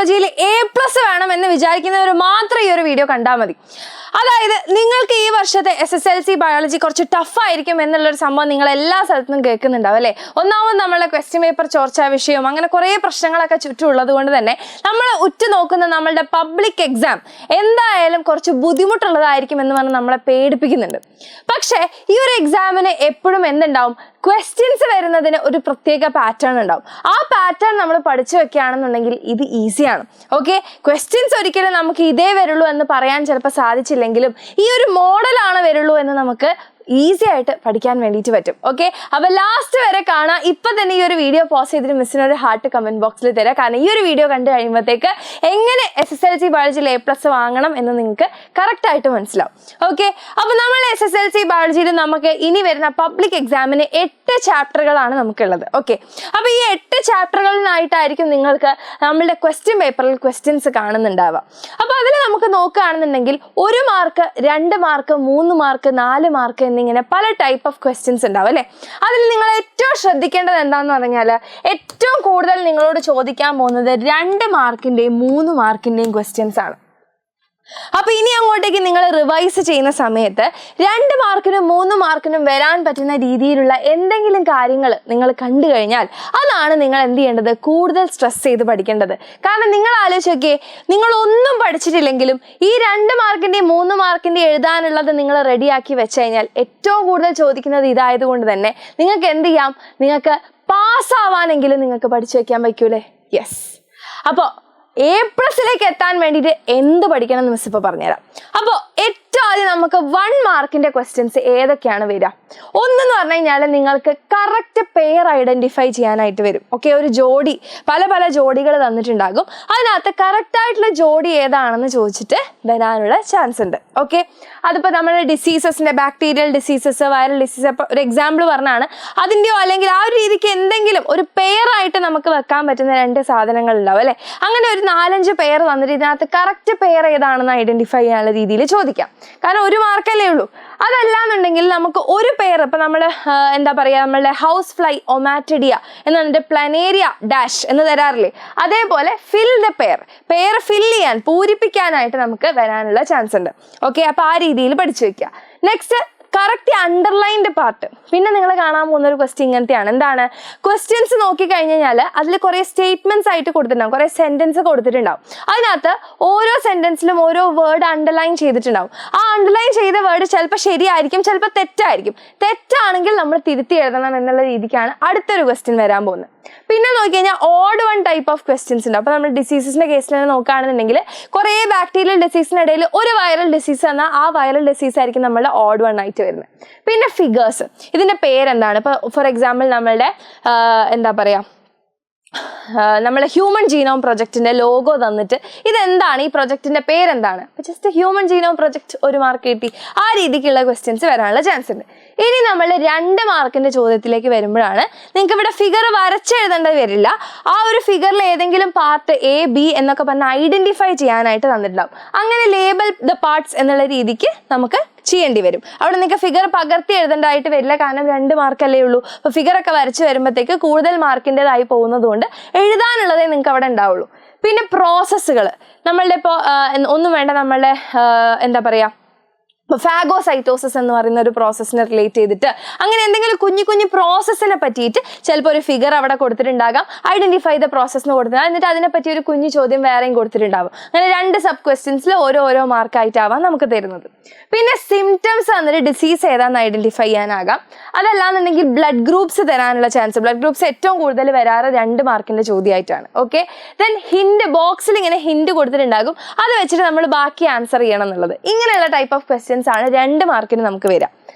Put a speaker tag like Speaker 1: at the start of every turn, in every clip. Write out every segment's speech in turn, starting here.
Speaker 1: ബയോളജിയിൽ A+ വേണമെന്ന് വിചാരിക്കുന്നവർ മാത്രം ഈ ഒരു വീഡിയോ കണ്ടാൽ മതി. അതായത് നിങ്ങൾക്ക് ഈ വർഷത്തെ SSLC ബയോളജി കുറച്ച് ടഫായിരിക്കും എന്നുള്ളൊരു സംഭവം നിങ്ങൾ എല്ലാ സ്ഥലത്തും കേൾക്കുന്നുണ്ടാവും അല്ലേ. ഒന്നാമത് നമ്മളെ ക്വസ്റ്റ്യൻ പേപ്പർ ചോർച്ചാ വിഷയവും അങ്ങനെ കുറേ പ്രശ്നങ്ങളൊക്കെ ചുറ്റുമുള്ളത് കൊണ്ട് തന്നെ നമ്മൾ ഉറ്റുനോക്കുന്ന നമ്മളുടെ പബ്ലിക് എക്സാം എന്തായാലും കുറച്ച് ബുദ്ധിമുട്ടുള്ളതായിരിക്കും എന്ന് പറഞ്ഞ് നമ്മളെ പേടിപ്പിക്കുന്നുണ്ട്. പക്ഷേ ഈ ഒരു എക്സാമിന് എപ്പോഴും എന്തുണ്ടാവും, ക്വസ്റ്റ്യൻസ് വരുന്നതിന് ഒരു പ്രത്യേക പാറ്റേൺ ഉണ്ടാവും. ആ പാറ്റേൺ നമ്മൾ പഠിച്ചു വെക്കുകയാണെന്നുണ്ടെങ്കിൽ ഇത് ഈസിയാണ്. ഓക്കെ, ക്വസ്റ്റ്യൻസ് ഒരിക്കലും നമുക്ക് ഇതേ വരുള്ളൂ എന്ന് പറയാൻ ചിലപ്പോൾ സാധിച്ചില്ലെങ്കിലും ഈ ഒരു മോഡലാണ് വരുള്ളൂ എന്ന് നമുക്ക് ഈസി ആയിട്ട് പഠിക്കാൻ വേണ്ടിയിട്ട് പറ്റും. ഓക്കെ, അപ്പോൾ ലാസ്റ്റ് വരെ കാണാം. ഇപ്പം തന്നെ ഈ ഒരു വീഡിയോ പോസ്റ്റ് ചെയ്തിട്ട് മിസ്സിനൊരു ഹാർട്ട് കമൻറ്റ് ബോക്സിൽ തരാം. കാരണം ഈ ഒരു വീഡിയോ കണ്ടു കഴിയുമ്പോഴത്തേക്ക് എങ്ങനെ SSLC ബയോളജിയിൽ A+ വാങ്ങണം എന്ന് നിങ്ങൾക്ക് കറക്റ്റായിട്ട് മനസ്സിലാവും. ഓക്കെ, അപ്പോൾ നമ്മൾ SSLC ബയോളജിയിൽ നമുക്ക് ഇനി വരുന്ന പബ്ലിക് എക്സാമിന് 8 ചാപ്റ്ററുകളാണ് നമുക്കുള്ളത്. ഓക്കെ, അപ്പോൾ ഈ 8 ചാപ്റ്ററുകളിലായിട്ടായിരിക്കും നിങ്ങൾക്ക് നമ്മളുടെ ക്വസ്റ്റ്യൻ പേപ്പറിൽ ക്വസ്റ്റ്യൻസ് കാണുന്നുണ്ടാവുക. അപ്പോൾ അതിൽ നമുക്ക് നോക്കുകയാണെന്നുണ്ടെങ്കിൽ 1 മാർക്ക്, 2 മാർക്ക്, 3 മാർക്ക്, 4 മാർക്ക് എന്നിങ്ങനെ പല ടൈപ്പ് ഓഫ് ക്വസ്റ്റ്യൻസ് ഉണ്ടാവും അല്ലേ. അതിൽ നിങ്ങൾ ഏറ്റവും ശ്രദ്ധിക്കേണ്ടത് എന്താണെന്ന് പറഞ്ഞാൽ ഏറ്റവും കൂടുതൽ നിങ്ങളോട് ചോദിക്കാൻ പോകുന്നത് 2 മാർക്കിൻ്റെയും 3 മാർക്കിൻ്റെയും ക്വസ്റ്റ്യൻസ് ആണ്. അപ്പോൾ ഇനി അങ്ങോട്ടേക്ക് നിങ്ങൾ റിവൈസ് ചെയ്യുന്ന സമയത്ത് 2 മാർക്കിനും 3 മാർക്കിനും വരാൻ പറ്റുന്ന രീതിയിലുള്ള എന്തെങ്കിലും കാര്യങ്ങൾ നിങ്ങൾ കണ്ടു കഴിഞ്ഞാൽ അതാണ് നിങ്ങൾ എന്ത് ചെയ്യേണ്ടത്, കൂടുതൽ സ്ട്രെസ് ചെയ്ത് പഠിക്കേണ്ടത്. കാരണം നിങ്ങൾ ആലോചിച്ച് നോക്കിയേ, നിങ്ങളൊന്നും പഠിച്ചിട്ടില്ലെങ്കിലും ഈ 2 മാർക്കിൻ്റെയും 3 മാർക്കിൻ്റെയും എഴുതാനുള്ളത് നിങ്ങൾ റെഡിയാക്കി വെച്ച് കഴിഞ്ഞാൽ ഏറ്റവും കൂടുതൽ ചോദിക്കുന്നത് ഇതായതുകൊണ്ട് തന്നെ നിങ്ങൾക്ക് എന്ത് ചെയ്യാം, നിങ്ങൾക്ക് പാസ്സാവാനെങ്കിലും നിങ്ങൾക്ക് പഠിച്ചു വെക്കാൻ പറ്റൂലേ. യെസ്, അപ്പോൾ A+ എത്താൻ വേണ്ടിയിട്ട് എന്ത് പഠിക്കണം എന്ന് മിസ് ഇപ്പോൾ പറഞ്ഞുതരാം. അപ്പോൾ ഏറ്റവും ആദ്യം നമുക്ക് 1 മാർക്കിൻ്റെ ക്വസ്റ്റ്യൻസ് ഏതൊക്കെയാണ് വരിക. ഒന്നെന്ന് പറഞ്ഞു കഴിഞ്ഞാൽ നിങ്ങൾക്ക് കറക്റ്റ് പെയർ ഐഡൻറ്റിഫൈ ചെയ്യാനായിട്ട് വരും. ഓക്കെ, ഒരു ജോഡി, പല ജോഡികൾ തന്നിട്ടുണ്ടാകും. അതിനകത്ത് കറക്റ്റായിട്ടുള്ള ജോഡി ഏതാണെന്ന് ചോദിച്ചിട്ട് വരാനുള്ള ചാൻസ് ഉണ്ട്. ഓക്കെ, അതിപ്പോൾ നമ്മുടെ ഡിസീസസിൻ്റെ, ബാക്ടീരിയൽ ഡിസീസസ്, വൈറൽ ഡിസീസ്, ഇപ്പോൾ ഒരു എക്സാമ്പിൾ പറഞ്ഞാണ്, അതിൻ്റെയോ അല്ലെങ്കിൽ ആ ഒരു രീതിക്ക് എന്തെങ്കിലും ഒരു പെയറായിട്ട് നമുക്ക് വെക്കാൻ പറ്റുന്ന 2 സാധനങ്ങൾ ഉണ്ടാവും അല്ലേ. അങ്ങനെ ഒരു 4-5 പെയർ വന്നിട്ട് ഇതിനകത്ത് കറക്റ്റ് പെയർ ഏതാണെന്ന് ഐഡൻറ്റിഫൈ ചെയ്യാനുള്ള രീതിയിൽ ചോദിക്കാം. കാരണം 1 മാർക്കല്ലേ ഉള്ളൂ. അതല്ലാന്നുണ്ടെങ്കിൽ നമുക്ക് ഒരു പെയർ, ഇപ്പം നമ്മൾ എന്താ പറയുക, നമ്മളുടെ ഹൗസ് ഫ്ലൈ ഒമാറ്റിഡിയ എന്നിട്ട് പ്ലാനേരിയ ഡാഷ് എന്ന് തരാറില്ലേ, അതേപോലെ ഫിൽ ദ പെയർ ഫിൽ ചെയ്യാൻ, പൂരിപ്പിക്കാനായിട്ട് നമുക്ക് വരാനുള്ള ചാൻസ് ഉണ്ട്. ഓക്കെ, അപ്പോൾ ആ രീതിയിൽ പഠിച്ചു വെക്കുക. Next, correct underlined part. പിന്നെ നിങ്ങൾ കാണാൻ പോകുന്ന ഒരു ക്വസ്റ്റ്യൻ ഇങ്ങനത്തെയാണ്. എന്താണ്, ക്വസ്റ്റ്യൻസ് നോക്കിക്കഴിഞ്ഞാൽ അതിൽ കുറേ സ്റ്റേറ്റ്മെന്റ്സ് ആയിട്ട് കൊടുത്തിട്ടുണ്ടാവും, കുറേ സെന്റൻസ് കൊടുത്തിട്ടുണ്ടാവും. അതിനകത്ത് ഓരോ സെന്റൻസിലും ഓരോ വേർഡ് അണ്ടർലൈൻ ചെയ്തിട്ടുണ്ടാവും. ആ അണ്ടർലൈൻ ചെയ്ത വേർഡ് ചിലപ്പോൾ ശരിയായിരിക്കും, ചിലപ്പോൾ തെറ്റായിരിക്കും. തെറ്റാണെങ്കിൽ നമ്മൾ തിരുത്തി എഴുതണം എന്നുള്ള രീതിക്കാണ് അടുത്തൊരു ക്വസ്റ്റ്യൻ വരാൻ പോകുന്നത്. പിന്നെ നോക്കിക്കഴിഞ്ഞാൽ ഓഡ് 1 ടൈപ്പ് ഓഫ് ക്വസ്റ്റ്യൻസ് ഉണ്ട്. അപ്പോൾ നമ്മൾ ഡിസീസസിൻ്റെ കേസിൽ തന്നെ നോക്കുകയാണെന്നുണ്ടെങ്കിൽ കുറേ ബാക്ടീരിയൽ ഡിസീസിനിടയിൽ ഒരു വൈറൽ ഡിസീസ് എന്നാൽ ആ വൈറൽ ഡിസീസ് ആയിരിക്കും നമ്മളുടെ ഓഡ് 1 ആയിട്ട് വരുന്നത്. പിന്നെ ഫിഗേഴ്സ്, ഇതിൻ്റെ പേരെന്താണ്. ഇപ്പോൾ ഫോർ എക്സാമ്പിൾ നമ്മളുടെ എന്താ പറയുക, നമ്മളെ ഹ്യൂമൻ ജീനോം പ്രൊജക്റ്റിൻ്റെ ലോഗോ തന്നിട്ട് ഇതെന്താണ്, ഈ പ്രൊജക്റ്റിൻ്റെ പേരെന്താണ്, just human genome project 1 mark കിട്ടി. ആ രീതിക്കുള്ള ക്വസ്റ്റ്യൻസ് വരാനുള്ള ചാൻസ് ഉണ്ട്. ഇനി നമ്മൾ 2 മാർക്കിൻ്റെ ചോദ്യത്തിലേക്ക് വരുമ്പോഴാണ് നിങ്ങൾക്ക് ഇവിടെ ഫിഗർ വരച്ചെഴുതേണ്ടി വരില്ല. ആ ഒരു ഫിഗറിൽ ഏതെങ്കിലും പാർട്ട് A, B എന്നൊക്കെ പറഞ്ഞ് ഐഡൻറ്റിഫൈ ചെയ്യാനായിട്ട് തന്നിട്ടുണ്ടാവും. അങ്ങനെ ലേബൽ ദ പാർട്സ് എന്നുള്ള രീതിക്ക് നമുക്ക് ചെയ്യേണ്ടി വരും. അവിടെ നിങ്ങൾക്ക് ഫിഗർ പകർത്തി എഴുതേണ്ടതായിട്ട് വരില്ല, കാരണം 2 മാർക്കല്ലേ ഉള്ളൂ. അപ്പോൾ ഫിഗറൊക്കെ വരച്ച് വരുമ്പോഴത്തേക്ക് കൂടുതൽ മാർക്കിൻ്റെതായി പോകുന്നത് കൊണ്ട് എഴുതാനുള്ളതേ നിങ്ങൾക്ക് അവിടെ ഉണ്ടാവുള്ളൂ. പിന്നെ പ്രോസസ്സുകൾ, നമ്മളുടെ ഇപ്പോൾ ഒന്നും വേണ്ട, നമ്മളുടെ എന്താ പറയുക, ഫാഗോസൈറ്റോസിസ് എന്ന് പറയുന്ന ഒരു പ്രോസസ്സിനെ റിലേറ്റ് ചെയ്തിട്ട് അങ്ങനെ എന്തെങ്കിലും കുഞ്ഞു പ്രോസസ്സിനെ പറ്റിയിട്ട് ചിലപ്പോൾ ഒരു ഫിഗർ അവിടെ കൊടുത്തിട്ടുണ്ടാകാം, ഐഡൻറ്റിഫൈ ദ പ്രോസസ് എന്ന് കൊടുത്തിട്ടുണ്ടാകും. എന്നിട്ട് അതിനെപ്പറ്റി ഒരു കുഞ്ഞു ചോദ്യം വേറെയും കൊടുത്തിട്ടുണ്ടാകും. അങ്ങനെ 2 സബ് ക്വസ്റ്റ്യൻസിൽ ഓരോ മാർക്കായിട്ടാവാം നമുക്ക് തരുന്നത്. പിന്നെ സിംറ്റംസ് എന്നിട്ട് ഡിസീസ് ഏതാണെന്ന് ഐഡൻറ്റിഫൈ ചെയ്യാനാകാം. അതല്ലാന്നുണ്ടെങ്കിൽ ബ്ലഡ് ഗ്രൂപ്പ്സ് തരാനുള്ള ചാൻസ്, ബ്ലഡ് ഗ്രൂപ്പ്സ് ഏറ്റവും കൂടുതൽ വരാറ് 2 മാർക്കിൻ്റെ ചോദ്യമായിട്ടാണ്. ഓക്കെ, ദെൻ ഹിൻഡ്, ബോക്സിൽ ഇങ്ങനെ ഹിൻഡ് കൊടുത്തിട്ടുണ്ടാകും, അത് വെച്ചിട്ട് നമ്മൾ ബാക്കി ആൻസർ ചെയ്യണം എന്നുള്ളത്. ഇങ്ങനെയുള്ള ടൈപ്പ് ഓഫ് ക്വസ്റ്റ്യൻസ് ആണ് 2 മാർക്കിന് നമുക്ക് വരാം.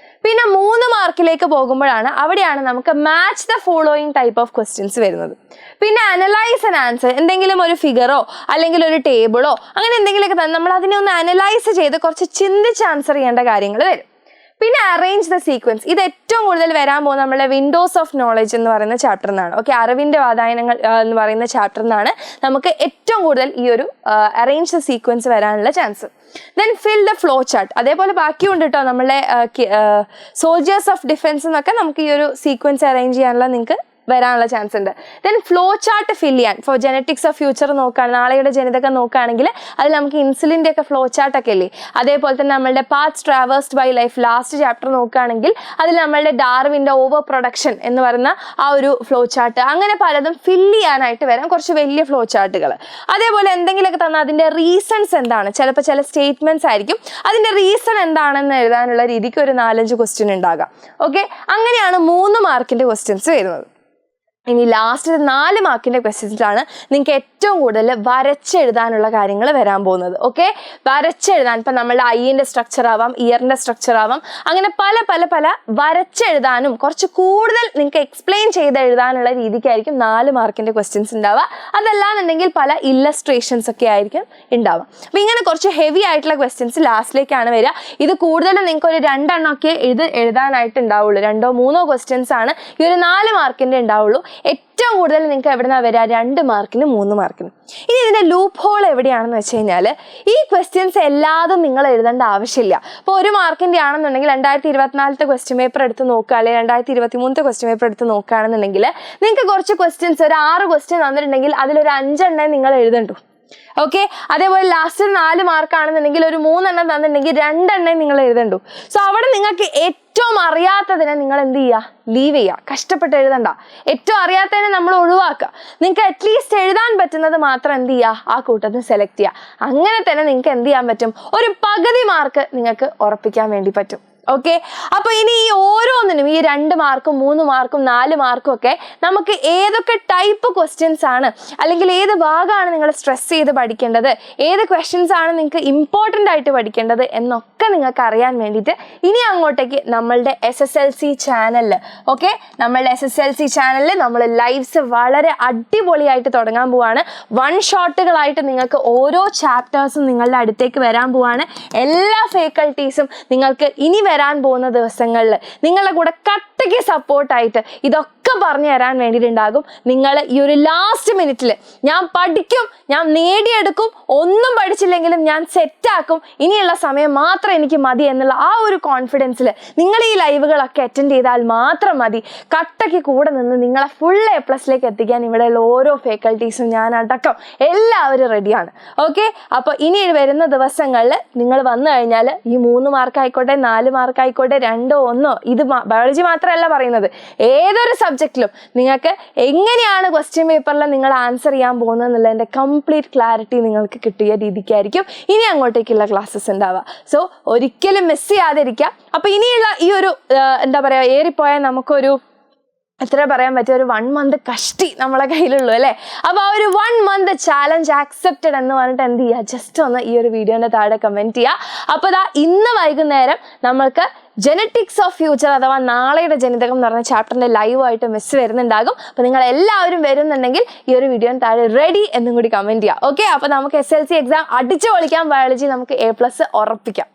Speaker 1: പിന്നെ 3 മാർക്കിലേക്ക് പോകുമ്പോഴാണ്, അവിടെയാണ് നമുക്ക് match the following type of questions വരുന്നത്. പിന്നെ അനലൈസ് ആൻഡ് ആൻസർ, എന്തെങ്കിലും ഒരു ഫിഗറോ അല്ലെങ്കിൽ ഒരു ടേബിളോ അങ്ങനെ എന്തെങ്കിലുമൊക്കെ തന്നെ നമ്മൾ അതിനെ ഒന്ന് അനലൈസ് ചെയ്ത് കുറച്ച് ചിന്തിച്ച് ആൻസർ ചെയ്യേണ്ട കാര്യങ്ങൾ വരും. പിന്നെ അറേഞ്ച് ദ സീക്വൻസ്, ഇത് ഏറ്റവും കൂടുതൽ വരാൻ പോകുന്ന നമ്മളുടെ വിൻഡോസ് ഓഫ് നോളജ് എന്ന് പറയുന്ന ചാപ്റ്റർ നിന്നാണ്. ഓക്കെ, അറിവിൻ്റെ വാതായനങ്ങൾ എന്ന് പറയുന്ന ചാപ്റ്റർ നിന്നാണ് നമുക്ക് ഏറ്റവും കൂടുതൽ ഈ ഒരു അറേഞ്ച് ദ സീക്വൻസ് വരാനുള്ള chance. Then fill the flow chart, അതേപോലെ ബാക്കിയുണ്ട് കേട്ടോ. നമ്മളുടെ സോൾജേഴ്സ് ഓഫ് ഡിഫൻസ് എന്നൊക്കെ നമുക്ക് ഈ ഒരു സീക്വൻസ് അറേഞ്ച് ചെയ്യാനുള്ള നിങ്ങൾക്ക് വരാനുള്ള ചാൻസ് ഉണ്ട്. ദെൻ ഫ്ലോ ചാർട്ട് ഫിൽ ചെയ്യാൻ ഫോർ ജെനറ്റിക്സ് ഓഫ് ഫ്യൂച്ചർ നോക്കുകയാണ്, നാളെയുടെ ജനിതകം നോക്കുകയാണെങ്കിൽ അതിൽ നമുക്ക് ഇൻസുലിൻ്റെ ഒക്കെ ഫ്ലോ ചാർട്ടൊക്കെ ഇല്ലേ. അതേപോലെ തന്നെ നമ്മളുടെ paths traversed by life last chapter നോക്കുകയാണെങ്കിൽ അതിൽ നമ്മളുടെ ഡാർവിൻ്റെ ഓവർ പ്രൊഡക്ഷൻ എന്ന് പറയുന്ന ആ ഒരു ഫ്ലോ ചാർട്ട്, അങ്ങനെ പലതും ഫില്ല് ചെയ്യാനായിട്ട് വരാം കുറച്ച് വലിയ ഫ്ലോ ചാർട്ടുകൾ. അതേപോലെ എന്തെങ്കിലുമൊക്കെ തന്നാൽ അതിൻ്റെ റീസൺസ് എന്താണ്, ചിലപ്പോൾ ചില സ്റ്റേറ്റ്മെൻറ്റ്സ് ആയിരിക്കും, അതിൻ്റെ റീസൺ എന്താണെന്ന് എഴുതാനുള്ള രീതിക്ക് ഒരു 4-5 ക്വസ്റ്റ്യൻ ഉണ്ടാകാം. ഓക്കെ, അങ്ങനെയാണ് 3 മാർക്കിൻ്റെ ക്വസ്റ്റ്യൻസ് വരുന്നത്. ഇനി ലാസ്റ്റ് 4 മാർക്കിൻ്റെ ക്വസ്റ്റ്യൻസിലാണ് നിങ്ങൾക്ക് ഏറ്റവും കൂടുതൽ വരച്ചെഴുതാനുള്ള കാര്യങ്ങൾ വരാൻ പോകുന്നത്. ഓക്കെ, വരച്ചെഴുതാൻ ഇപ്പം നമ്മളുടെ ഐൻ്റെ സ്ട്രക്ചർ ആവാം, ഇയറിൻ്റെ സ്ട്രക്ചർ ആവാം, അങ്ങനെ പല പല പല വരച്ചെഴുതാനും കുറച്ച് കൂടുതൽ നിങ്ങൾക്ക് എക്സ്പ്ലെയിൻ ചെയ്ത് എഴുതാനുള്ള രീതിക്കായിരിക്കും 4 മാർക്കിൻ്റെ ക്വസ്റ്റ്യൻസ് ഉണ്ടാവുക. അതല്ലാന്നുണ്ടെങ്കിൽ പല ഇല്ലസ്ട്രേഷൻസ് ഒക്കെ ആയിരിക്കും ഉണ്ടാവുക. അപ്പം ഇങ്ങനെ കുറച്ച് ഹെവി ആയിട്ടുള്ള ക്വസ്റ്റ്യൻസ് ലാസ്റ്റിലേക്കാണ് വരിക. ഇത് കൂടുതലും നിങ്ങൾക്ക് ഒരു 2 എണ്ണമൊക്കെ എഴുതാനായിട്ട് ഉണ്ടാവുള്ളൂ, 2-3 ക്വസ്റ്റ്യൻസ് ആണ് ഈ ഒരു 4 മാർക്കിൻ്റെ ഉണ്ടാവുള്ളൂ. ഏറ്റവും കൂടുതൽ നിങ്ങൾക്ക് എവിടെ നിന്നാണ് വരിക, 2 മാർക്കിന് 3 മാർക്കിന്. ഇനി ഇതിൻ്റെ ലൂപ്പ് ഹോൾ എവിടെയാണെന്ന് വെച്ച് കഴിഞ്ഞാൽ ഈ ക്വസ്റ്റ്യൻസ് എല്ലാതും നിങ്ങൾ എഴുതേണ്ട ആവശ്യമില്ല. ഇപ്പോൾ 1 മാർക്കിൻ്റെ ആണെന്നുണ്ടെങ്കിൽ 2024 ക്വസ്റ്റ്യൻ പേപ്പർ എടുത്ത് നോക്കുക, അല്ലെങ്കിൽ 2023 ക്വസ്റ്റ്യൻ പേപ്പർ എടുത്ത് നോക്കുകയാണെന്നുണ്ടെങ്കിൽ നിങ്ങൾക്ക് കുറച്ച് ക്വസ്റ്റ്യൻസ് ഒരു 6 ക്വസ്റ്റ്യൻ തന്നിട്ടുണ്ടെങ്കിൽ അതിലൊരു 5 എണ്ണം നിങ്ങൾ എഴുതണ്ടു. ഓക്കെ, അതേപോലെ ലാസ്റ്റ് 4 മാർക്കാണെന്നുണ്ടെങ്കിൽ ഒരു 3 എണ്ണം തന്നിട്ടുണ്ടെങ്കിൽ 2 എണ്ണം നിങ്ങൾ എഴുതണ്ടു. സോ അവിടെ നിങ്ങൾക്ക് ഏറ്റവും അറിയാത്തതിനെ നിങ്ങൾ എന്ത് ചെയ്യുക, ലീവ് ചെയ്യുക, കഷ്ടപ്പെട്ട് എഴുതണ്ട. ഏറ്റവും അറിയാത്തതിനെ നമ്മൾ ഒഴിവാക്കുക. നിങ്ങൾക്ക് അറ്റ്ലീസ്റ്റ് എഴുതാൻ പറ്റുന്നത് മാത്രം എന്ത് ചെയ്യുക, ആ കൂട്ടത്തിൽ സെലക്ട് ചെയ്യുക. അങ്ങനെ തന്നെ നിങ്ങൾക്ക് എന്ത് ചെയ്യാൻ പറ്റും, ഒരു പകുതി മാർക്ക് നിങ്ങൾക്ക് ഉറപ്പിക്കാൻ വേണ്ടി പറ്റും. ഓക്കെ, അപ്പോൾ ഇനി ഈ ഓരോന്നിനും ഈ 2 മാർക്കും 3 മാർക്കും 4 മാർക്കും ഒക്കെ നമുക്ക് ഏതൊക്കെ ടൈപ്പ് ക്വസ്റ്റ്യൻസ് ആണ്, അല്ലെങ്കിൽ ഏത് ഭാഗമാണ് നിങ്ങൾ സ്ട്രെസ് ചെയ്ത് പഠിക്കേണ്ടത്, ഏത് ക്വസ്റ്റ്യൻസ് ആണ് നിങ്ങൾക്ക് ഇമ്പോർട്ടൻ്റ് ആയിട്ട് പഠിക്കേണ്ടത് എന്നൊക്കെ നിങ്ങൾക്ക് അറിയാൻ വേണ്ടിയിട്ട് ഇനി അങ്ങോട്ടേക്ക് നമ്മളുടെ SSLC ചാനലിൽ, ഓക്കെ, നമ്മളുടെ SSLC ചാനലിൽ നമ്മൾ ലൈവ്സ് വളരെ അടിപൊളിയായിട്ട് തുടങ്ങാൻ പോവാണ്. 1 ഷോട്ടുകളായിട്ട് നിങ്ങൾക്ക് ഓരോ ചാപ്റ്റേഴ്സും നിങ്ങളുടെ അടുത്തേക്ക് വരാൻ പോവാണ്. എല്ലാ ഫാക്കൽറ്റീസും നിങ്ങൾക്ക് ഇനി വരാൻ പോകുന്ന ദിവസങ്ങളിൽ നിങ്ങളുടെ കൂടെ കട്ടയ്ക്ക് സപ്പോർട്ടായിട്ട് ഇതൊക്കെ പറഞ്ഞു തരാൻ വേണ്ടിയിട്ടുണ്ടാകും. നിങ്ങൾ ഈ ഒരു ലാസ്റ്റ് മിനിറ്റിൽ ഞാൻ പഠിക്കും, ഞാൻ നേടിയെടുക്കും, ഒന്നും പഠിച്ചില്ലെങ്കിലും ഞാൻ സെറ്റാക്കും, ഇനിയുള്ള സമയം മാത്രം എനിക്ക് മതി എന്നുള്ള ആ ഒരു കോൺഫിഡൻസിൽ നിങ്ങൾ ഈ ലൈവുകളൊക്കെ അറ്റൻഡ് ചെയ്താൽ മാത്രം മതി. കട്ടയ്ക്ക് കൂടെ നിന്ന് നിങ്ങളെ ഫുൾ A+ എത്തിക്കാൻ ഇവിടെയുള്ള ഓരോ ഫാക്കൽറ്റീസും ഞാൻ അടക്കം എല്ലാവരും റെഡിയാണ്. ഓക്കെ, അപ്പോൾ ഇനി വരുന്ന ദിവസങ്ങളിൽ നിങ്ങൾ വന്നു കഴിഞ്ഞാൽ ഈ 3 മാർക്ക് ആയിക്കോട്ടെ, 4 മാർക്ക് ആയിക്കോട്ടെ, 2 1 ഇത് ബയോളജി മാത്രമല്ല പറയുന്നത്, ഏതൊരു സബ്ജക്റ്റിലും നിങ്ങൾക്ക് എങ്ങനെയാണ് ക്വസ്റ്റ്യൻ പേപ്പറിൽ നിങ്ങൾ ആൻസർ ചെയ്യാൻ പോകുന്നത് എന്നുള്ളതിൻ്റെ കംപ്ലീറ്റ് ക്ലാരിറ്റി നിങ്ങൾക്ക് കിട്ടിയ രീതിക്കായിരിക്കും ഇനി അങ്ങോട്ടേക്കുള്ള ക്ലാസ്സസ് ഉണ്ടാവുക. സോ ഒരിക്കലും മിസ് ചെയ്യാതിരിക്കുക. അപ്പോൾ ഇനിയുള്ള ഈ ഒരു എന്താ പറയുക, ഏറിപ്പോയാൽ നമുക്കൊരു എത്ര പറയാൻ പറ്റും, ഒരു 1 മന്ത് കഷ്ടി നമ്മളെ കയ്യിലുള്ളൂ അല്ലേ. അപ്പോൾ ആ ഒരു 1 മന്ത് ചാലഞ്ച് ആക്സെപ്റ്റഡ് എന്ന് പറഞ്ഞിട്ട് എന്ത് ചെയ്യുക, ജസ്റ്റ് ഒന്ന് ഈ ഒരു വീഡിയോൻ്റെ താഴെ കമൻറ്റ് ചെയ്യുക. അപ്പോൾ ഇതാ ഇന്ന് വൈകുന്നേരം നമ്മൾക്ക് ജെനറ്റിക്സ് ഓഫ് ഫ്യൂച്ചർ അഥവാ നാളെയുടെ ജനിതകം എന്ന് പറഞ്ഞ ചാപ്റ്ററിൻ്റെ ലൈവായിട്ട് മിസ് വരുന്നുണ്ടാകും. അപ്പോൾ നിങ്ങൾ എല്ലാവരും വരുന്നുണ്ടെങ്കിൽ ഈ ഒരു വീഡിയോന് താഴെ റെഡി എന്നും കൂടി കമൻറ്റ് ചെയ്യുക. ഓക്കെ, അപ്പോൾ നമുക്ക് SSLC എക്സാം അടിച്ചു പൊളിക്കാം, ബയോളജി നമുക്ക് A+ ഉറപ്പിക്കാം.